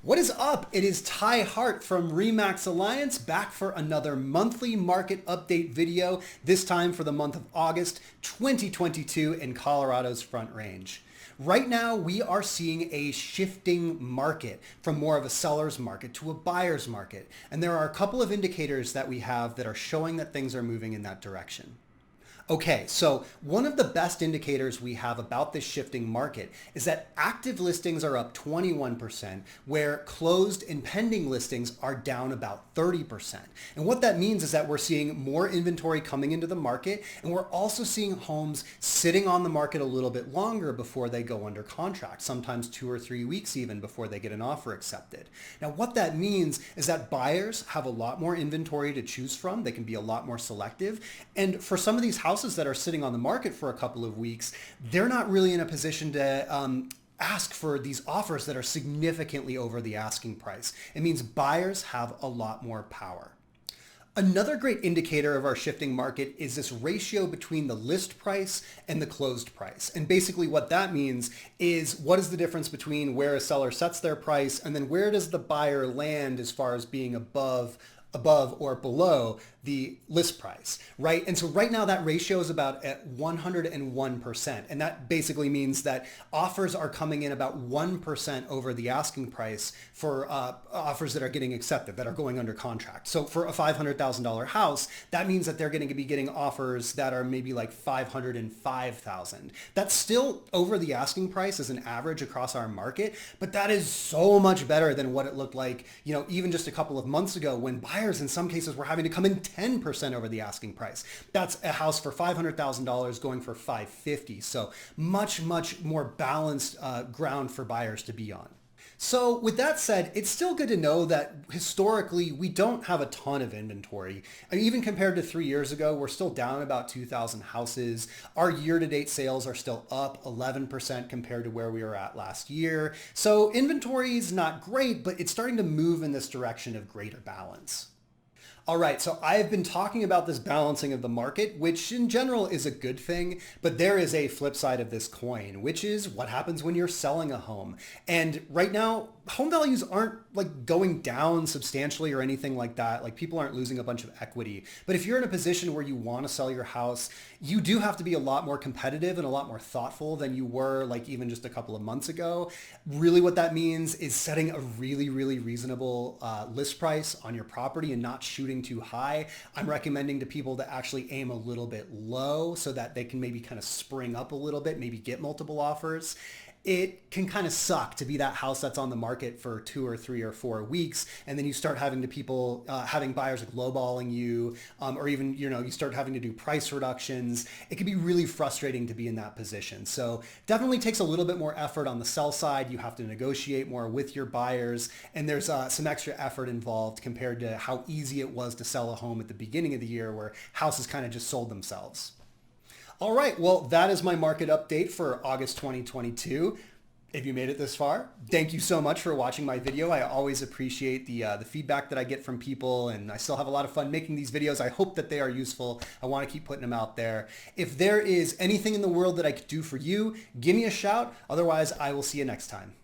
What is up? It is Ty Hart from Remax Alliance back for another monthly market update video, this time for the month of August 2022 in Colorado's Front Range. Right now, we are seeing a shifting market from more of a seller's market to a buyer's market. And there are a couple of indicators that we have that are showing that things are moving in that direction. Okay, so one of the best indicators we have about this shifting market is that active listings are up 21%, where closed and pending listings are down about 30%. And what that means is that we're seeing more inventory coming into the market, and we're also seeing homes sitting on the market a little bit longer before they go under contract, sometimes 2 or 3 weeks even before they get an offer accepted. Now, what that means is that buyers have a lot more inventory to choose from. They can be a lot more selective. And for some of these houses that are sitting on the market for a couple of weeks, they're not really in a position to ask for these offers that are significantly over the asking price. It means buyers have a lot more power. Another great indicator of our shifting market is this ratio between the list price and the closed price. And basically what that means is what is the difference between where a seller sets their price and then where does the buyer land as far as being above or below the list price, right? And so right now that ratio is about at 101%. And that basically means that offers are coming in about 1% over the asking price for offers that are getting accepted, that are going under contract. So for a $500,000 house, that means that they're going to be getting offers that are maybe like $505,000. That's still over the asking price as an average across our market, but that is so much better than what it looked like, even just a couple of months ago when buyers in some cases were having to come in 10% over the asking price. That's a house for $500,000 going for $550,000. So much more balanced ground for buyers to be on. So with that said, it's still good to know that historically we don't have a ton of inventory. Even compared to 3 years ago, we're still down about 2,000 houses. Our year-to-date sales are still up 11% compared to where we were at last year. So inventory is not great, but it's starting to move in this direction of greater balance. All right, so I have been talking about this balancing of the market, which in general is a good thing, but there is a flip side of this coin, which is what happens when you're selling a home. And right now, home values aren't like going down substantially or anything like that. Like people aren't losing a bunch of equity. But if you're in a position where you want to sell your house, you do have to be a lot more competitive and a lot more thoughtful than you were like even just a couple of months ago. Really what that means is setting a really reasonable list price on your property and not shooting too high. I'm recommending to people to actually aim a little bit low so that they can maybe kind of spring up a little bit, maybe get multiple offers. It can kind of suck to be that house that's on the market for 2 or 3 or 4 weeks, and then you start having having buyers like lowballing you, or even you start having to do price reductions. It can be really frustrating to be in that position. So definitely takes a little bit more effort on the sell side. You have to negotiate more with your buyers, and there's some extra effort involved compared to how easy it was to sell a home at the beginning of the year, where houses kind of just sold themselves. All right, well, that is my market update for August 2022. If you made it this far, thank you so much for watching my video. I always appreciate the feedback that I get from people, and I still have a lot of fun making these videos. I hope that they are useful. I want to keep putting them out there. If there is anything in the world that I could do for you, give me a shout. Otherwise, I will see you next time.